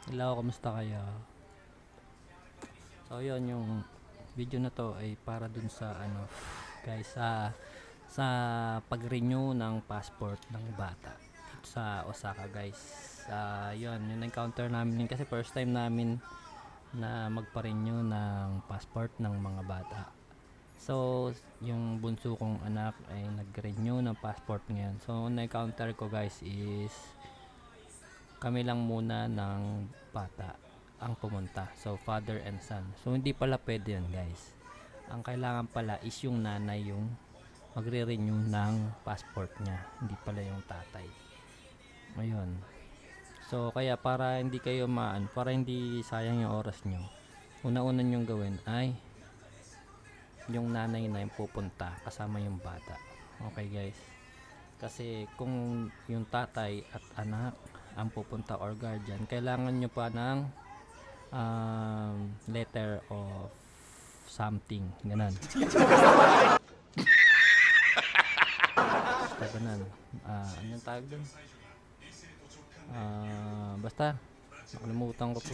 Hello, kamusta kayo? So, yun yung video na to ay para dun sa guys, sa pag-renew ng passport ng bata dito sa Osaka, guys. Yun, yung encounter namin yun kasi first time namin na magpa-renew ng passport ng mga bata. So, yung bunso kong anak ay nag-renew ng passport ngayon. So, na-encounter ko, guys, is kami lang muna ng bata ang pumunta. So, father and son. So, hindi pala pwede yun, guys. Ang kailangan pala is yung nanay yung magre-renew ng passport niya. Hindi pala yung tatay. Ayun. So, kaya para hindi kayo para hindi sayang yung oras nyo, una-una nyong gawin ay yung nanay na yung pupunta kasama yung bata. Okay, guys? Kasi kung yung tatay at anak ang pupunta or guardian, kailangan nyo pa ng letter of something, ganun. Basta ganun. Anong tawag dun? Basta nakalimutan ko po.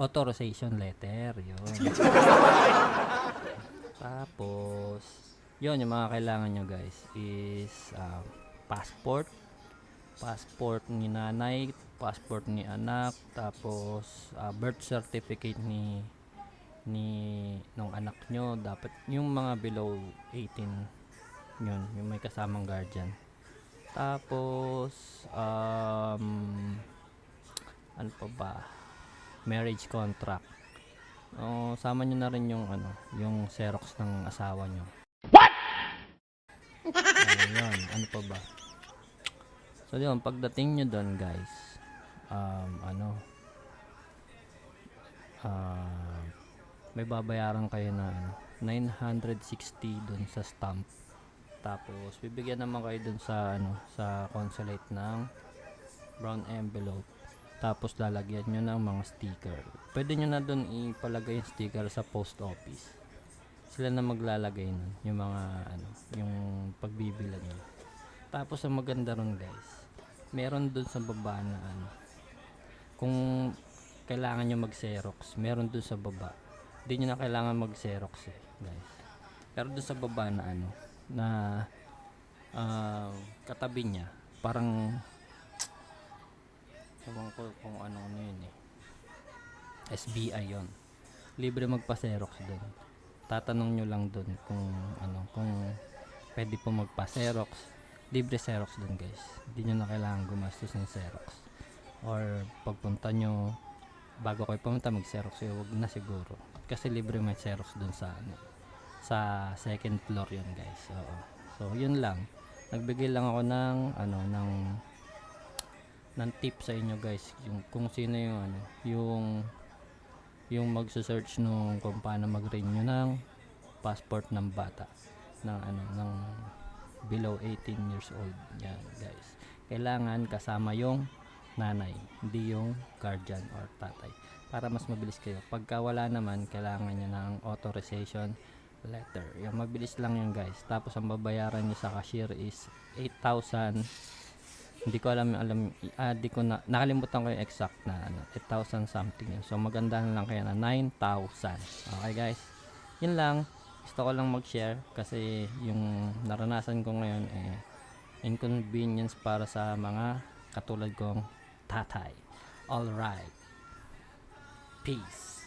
Authorization letter, yun. Tapos yun, yung mga kailangan nyo, guys, is passport ni nanay, passport ni anak, tapos birth certificate ni nung anak nyo. Dapat yung mga below 18 yun, yung may kasamang guardian. Tapos ano pa ba, marriage contract. Sama nyo na rin yung yung xerox ng asawa nyo. Ayun, ano pa ba? So yun, pagdating nyo doon, guys, may babayaran kayo na 960 doon sa stamp. Tapos bibigyan naman kayo doon sa sa consulate ng brown envelope. Tapos lalagyan nyo ng mga sticker. Pwede nyo na doon ipalagay yung sticker sa post office. Sila na maglalagay nun, yung mga yung pagbibilan nyo. Tapos ang maganda ron, guys, meron doon sa baba na kung kailangan nyo mag-xerox, meron doon sa baba. Hindi nyo na kailangan mag-xerox guys. Pero doon sa baba na na katabi niya, parang ewan ko kung ano yun SBI yon. Libre magpa-xerox doon. Tatanong nyo lang doon kung pwede po magpa-xerox. Libre xerox doon, guys. Hindi nyo na kailangan gumastos ng xerox. Or pagpunta nyo, bago kayo pumunta mag-xerox kayo, wag na siguro. Kasi libre may xerox doon sa second floor yun, guys. So yun lang. Nagbigay lang ako ng ng tip sa inyo, guys, yung kung sino yung magse-search nung kung paano mag-renew ng passport ng bata ng below 18 years old. Yan, guys. Kailangan kasama yung nanay, hindi yung guardian or tatay, para mas mabilis kayo. Pagka wala naman, kailangan nyo ng authorization letter. Yung mabilis lang yun, guys. Tapos ang babayaran nyo sa cashier is 8,000. Hindi ko nakalimutan ko yung exact na 8,000 something yun. So maganda na lang kaya na 9,000. Okay, guys, yun lang. Gusto ko lang mag-share kasi yung naranasan ko ngayon inconvenience para sa mga katulad kong tatay. Alright, peace.